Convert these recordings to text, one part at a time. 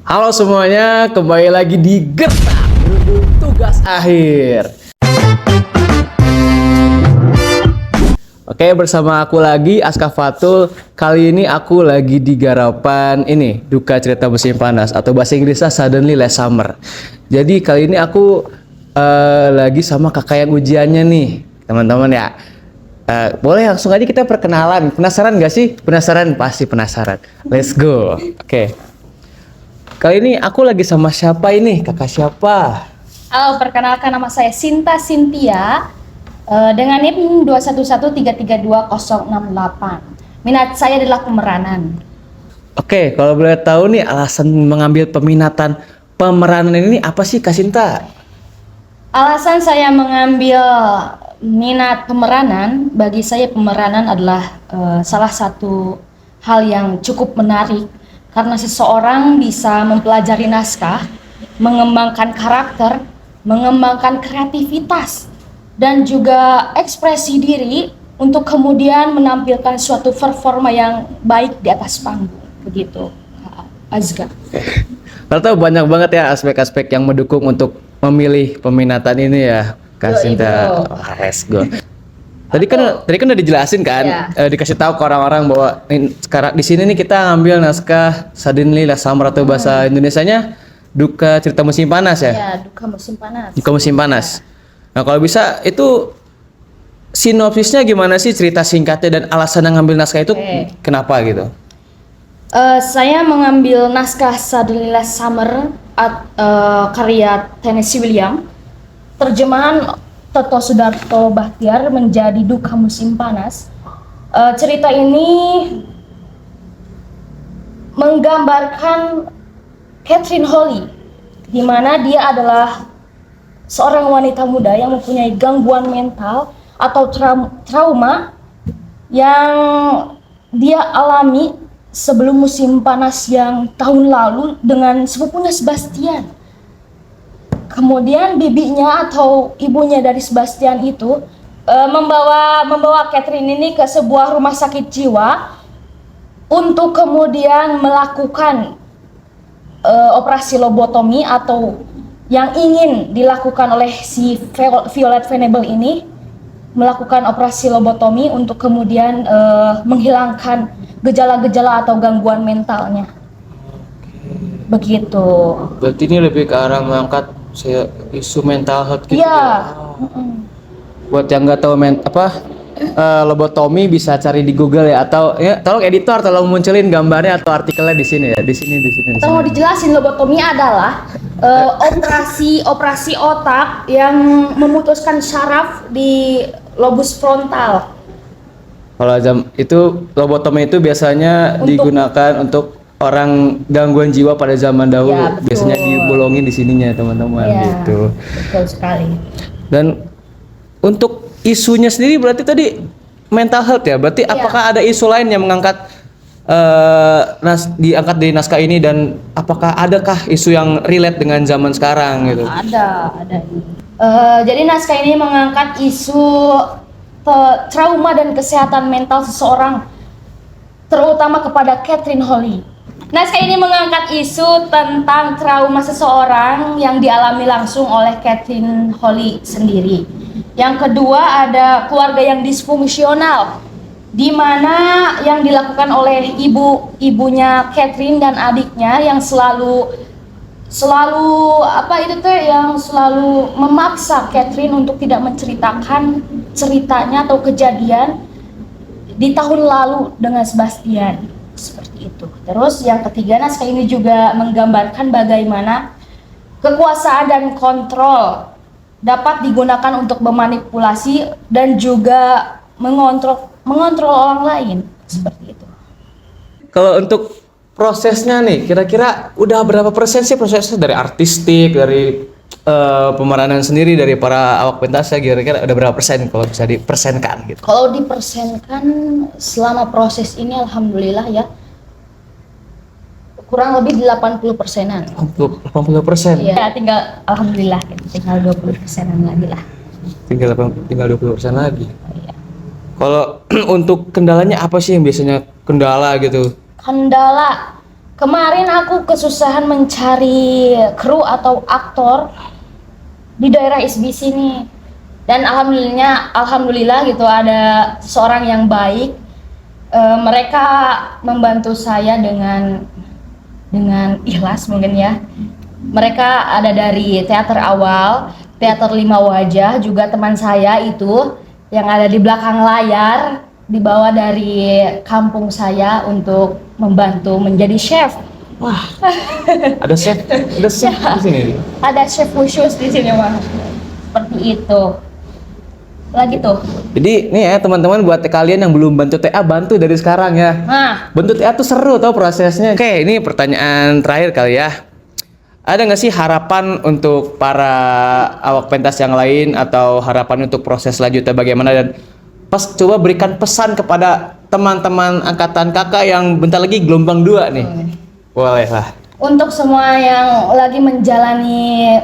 Halo semuanya, kembali lagi di Gertak berhubung tugas akhir. Oke, bersama aku lagi Aska Fatul. Kali ini aku lagi di garapan ini Duka Cerita Musim Panas atau bahasa Inggrisnya Suddenly Last Summer. Jadi kali ini aku lagi sama kakak yang ujiannya nih, teman-teman ya. Boleh langsung aja kita perkenalan. Penasaran gak sih? Penasaran? Pasti penasaran. Let's go. Oke. Kali ini aku lagi sama siapa ini? Kakak siapa? Halo, perkenalkan nama saya Sinta Cynthia dengan NIM 2113320068. Minat saya adalah pemeranan. Oke, kalau boleh tahu nih alasan mengambil peminatan pemeranan ini apa sih Kak Sinta? Alasan saya mengambil minat pemeranan, bagi saya pemeranan adalah salah satu hal yang cukup menarik karena seseorang bisa mempelajari naskah, mengembangkan karakter, mengembangkan kreativitas, dan juga ekspresi diri untuk kemudian menampilkan suatu performa yang baik di atas panggung. Begitu, Azga. Ternyata banyak banget ya aspek-aspek yang mendukung untuk memilih peminatan ini ya Kak Sinta. Let's go. Tadi kan udah dijelasin kan, dikasih tahu ke orang-orang bahwa sekarang di sini nih kita ngambil naskah Suddenly Last Summer atau bahasa Indonesianya Duka Cerita Musim Panas ya. Ya, Duka Musim Panas. Duka Musim Panas. Nah, kalau bisa itu sinopsisnya gimana sih, cerita singkatnya dan alasan yang ngambil naskah itu kenapa gitu? Saya mengambil naskah Suddenly Last Summer karya Tennessee Williams. Terjemahan Toto Sudarto Bahtiar menjadi Duka Musim Panas. Cerita ini menggambarkan Catherine Holly, di mana dia adalah seorang wanita muda yang mempunyai gangguan mental atau trauma yang dia alami sebelum musim panas yang tahun lalu dengan sepupunya Sebastian. Kemudian bibinya atau ibunya dari Sebastian itu membawa Catherine ini ke sebuah rumah sakit jiwa untuk kemudian melakukan operasi lobotomi atau yang ingin dilakukan oleh si Violet Venable ini, melakukan operasi lobotomi untuk kemudian menghilangkan gejala-gejala atau gangguan mentalnya. Begitu. Berarti ini lebih ke arah mengangkat isu mental health gitu ya. Buat yang nggak tahu lobotomi bisa cari di Google ya, atau ya tolong editor tolong munculin gambarnya atau artikelnya di sini ya, di sini. Kalau mau dijelasin, lobotomi adalah operasi otak yang memutuskan saraf di lobus frontal. Kalau itu lobotomi itu biasanya digunakan untuk orang gangguan jiwa pada zaman dahulu. Ya, biasanya dibolongin di sininya teman-teman ya, gitu. Betul sekali. Dan untuk isunya sendiri berarti tadi mental health ya. Berarti apakah ada isu lain yang mengangkat diangkat di naskah ini, dan adakah isu yang relate dengan zaman sekarang gitu? Ada. Jadi naskah ini mengangkat isu trauma dan kesehatan mental seseorang, terutama kepada Catherine Holly. Naskah ini mengangkat isu tentang trauma seseorang yang dialami langsung oleh Catherine Holly sendiri. Yang kedua, ada keluarga yang disfungsional, di mana yang dilakukan oleh ibunya Catherine dan adiknya yang selalu memaksa Catherine untuk tidak menceritakan ceritanya atau kejadian di tahun lalu dengan Sebastian. Seperti itu. Terus yang ketiga, naskah ini juga menggambarkan bagaimana kekuasaan dan kontrol dapat digunakan untuk memanipulasi dan juga mengontrol orang lain. Seperti itu. Kalau untuk prosesnya nih, kira-kira udah berapa persen sih prosesnya, dari artistik, dari pemeranan sendiri, dari para awak pentasnya, kira-kira udah berapa persen kalau bisa dipersenkan gitu? Kalau dipersenkan selama proses ini, alhamdulillah ya, kurang lebih 80%-an. 80%? Iya, tinggal alhamdulillah tinggal 20%-an lagi lah. Tinggal 20% lagi. Iya. Kalau untuk kendalanya apa sih yang biasanya kendala gitu? Kemarin aku kesusahan mencari kru atau aktor di daerah SBC nih. Dan alhamdulillah gitu ada seorang yang baik. Mereka membantu saya dengan ikhlas mungkin ya. Mereka ada dari teater awal, teater Lima Wajah, juga teman saya itu yang ada di belakang layar dibawa dari kampung saya untuk membantu menjadi chef. Wah, ada chef di sini. Ada chef khusus di sini mah. Seperti itu. Lagi tuh. Jadi nih ya teman-teman, buat kalian yang belum bantu TA, bantu dari sekarang ya. Nah, Bantu TA tuh seru tau prosesnya. Oke, ini pertanyaan terakhir kali ya. Ada nggak sih harapan untuk para awak pentas yang lain, atau harapan untuk proses selanjutnya bagaimana, dan coba berikan pesan kepada teman-teman angkatan kakak yang bentar lagi gelombang 2 nih. Boleh lah. untuk semua yang lagi menjalani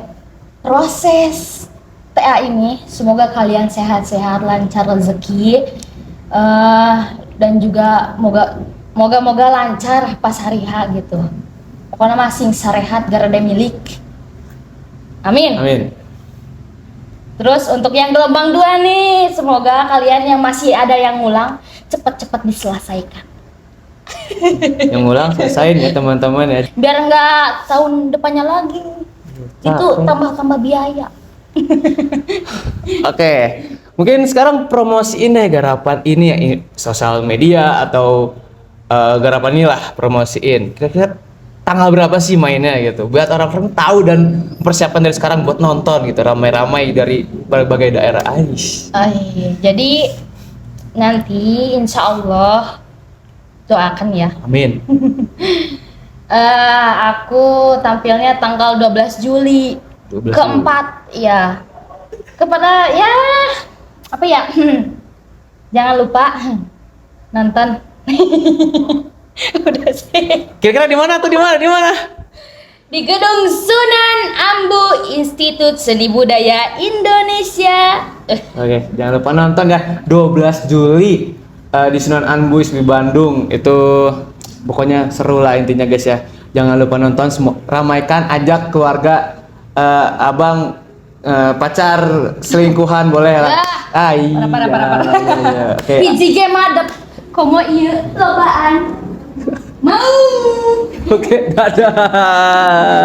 proses TA ini, semoga kalian sehat-sehat, lancar rezeki, dan juga moga lancar pas hari H gitu. Pokoknya masing sarehat garada milik. Amin. Amin. Terus untuk yang gelombang 2 nih, semoga kalian yang masih ada yang ngulang cepat-cepat diselesaikan. Yang ngulang selesain ya teman-teman ya. Biar nggak tahun depannya lagi. Itu tambah biaya. Oke, mungkin sekarang promosiin deh garapan ini ya, sosial media atau garapan inilah promosiin. Kira-kira tanggal berapa sih mainnya gitu, biar orang-orang tahu dan mempersiapkan dari sekarang buat nonton gitu, ramai-ramai dari berbagai daerah. Jadi nanti insya Allah doakan ya. Amin. Aku tampilnya tanggal 12 Juli 12 keempat ya. Kepada ya apa ya? Jangan lupa nonton. Udah sih. Kira-kira di mana tuh, di mana? Di Gedung Sunan Ambu Institut Seni Budaya Indonesia. Oke, jangan lupa nonton ya, 12 Juli di Sunan Ambu di Bandung. Itu pokoknya seru lah intinya guys ya. Jangan lupa nonton, ramaikan, ajak keluarga, abang, pacar, selingkuhan boleh lah. Iya. Parah. Oke. Biji game adep komo ieu lobaan. Mau. Oke, dadah.